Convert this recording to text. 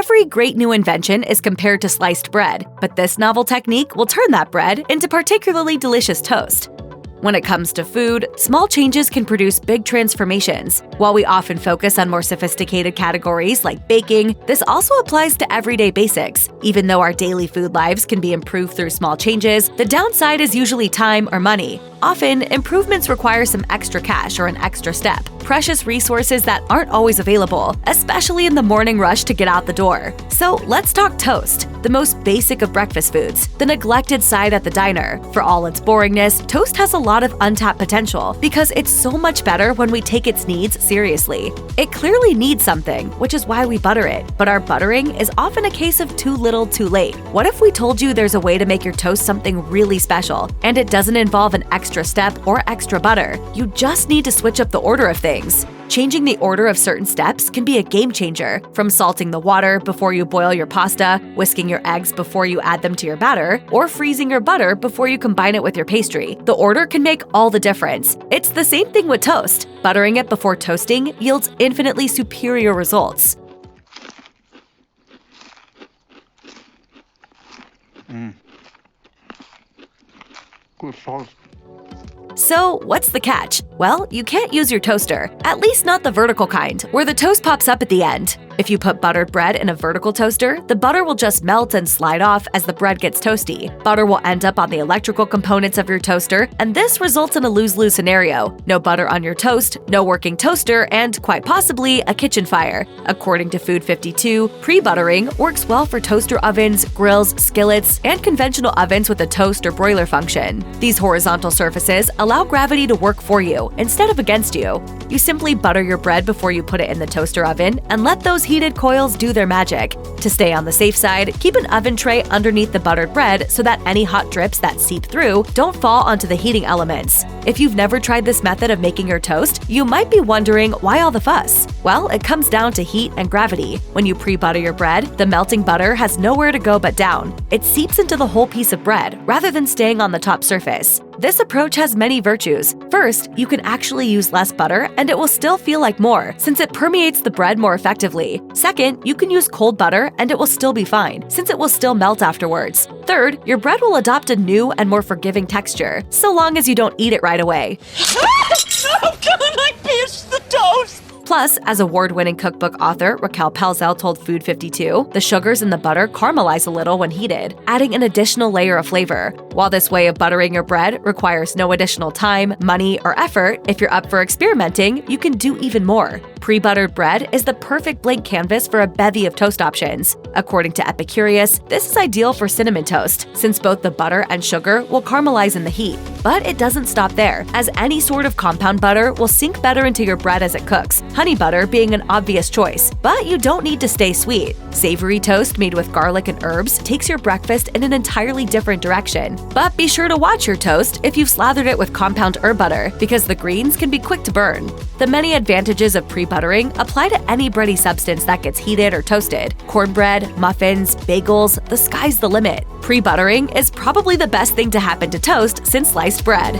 Every great new invention is compared to sliced bread, but this novel technique will turn that bread into particularly delicious toast. When it comes to food, small changes can produce big transformations. While we often focus on more sophisticated categories like baking, this also applies to everyday basics. Even though our daily food lives can be improved through small changes, the downside is usually time or money. Often, improvements require some extra cash or an extra step, precious resources that aren't always available, especially in the morning rush to get out the door. So let's talk toast, the most basic of breakfast foods, the neglected side at the diner. For all its boringness, toast has a lot of untapped potential because it's so much better when we take its needs seriously. It clearly needs something, which is why we butter it, but our buttering is often a case of too little too late. What if we told you there's a way to make your toast something really special, and it doesn't involve an extra step or extra butter? You just need to switch up the order of things. Changing the order of certain steps can be a game changer, from salting the water before you boil your pasta, whisking your eggs before you add them to your batter, or freezing your butter before you combine it with your pastry. The order can make all the difference. It's the same thing with toast. Buttering it before toasting yields infinitely superior results. Good sauce. So, what's the catch? Well, you can't use your toaster, at least not the vertical kind, where the toast pops up at the end. If you put buttered bread in a vertical toaster, the butter will just melt and slide off as the bread gets toasty. Butter will end up on the electrical components of your toaster, and this results in a lose-lose scenario. No butter on your toast, no working toaster, and quite possibly a kitchen fire. According to Food 52, pre-buttering works well for toaster ovens, grills, skillets, and conventional ovens with a toast or broiler function. These horizontal surfaces allow gravity to work for you instead of against you. You simply butter your bread before you put it in the toaster oven and let those heated coils do their magic. To stay on the safe side, keep an oven tray underneath the buttered bread so that any hot drips that seep through don't fall onto the heating elements. If you've never tried this method of making your toast, you might be wondering why all the fuss. Well, it comes down to heat and gravity. When you pre-butter your bread, the melting butter has nowhere to go but down. It seeps into the whole piece of bread rather than staying on the top surface. This approach has many virtues. First, you can actually use less butter and it will still feel like more, since it permeates the bread more effectively. Second, you can use cold butter and it will still be fine, since it will still melt afterwards. Third, your bread will adopt a new and more forgiving texture, so long as you don't eat it right away. Oh God, I pierced the toast! Plus, as award-winning cookbook author Raquel Pelzel told Food 52, the sugars in the butter caramelize a little when heated, adding an additional layer of flavor. While this way of buttering your bread requires no additional time, money, or effort, if you're up for experimenting, you can do even more. Pre-buttered bread is the perfect blank canvas for a bevy of toast options. According to Epicurious, this is ideal for cinnamon toast, since both the butter and sugar will caramelize in the heat. But it doesn't stop there, as any sort of compound butter will sink better into your bread as it cooks, honey butter being an obvious choice. But you don't need to stay sweet. Savory toast made with garlic and herbs takes your breakfast in an entirely different direction. But be sure to watch your toast if you've slathered it with compound herb butter, because the greens can be quick to burn. The many advantages of pre-buttering apply to any bready substance that gets heated or toasted. Cornbread, muffins, bagels, the sky's the limit. Pre-buttering is probably the best thing to happen to toast since sliced bread.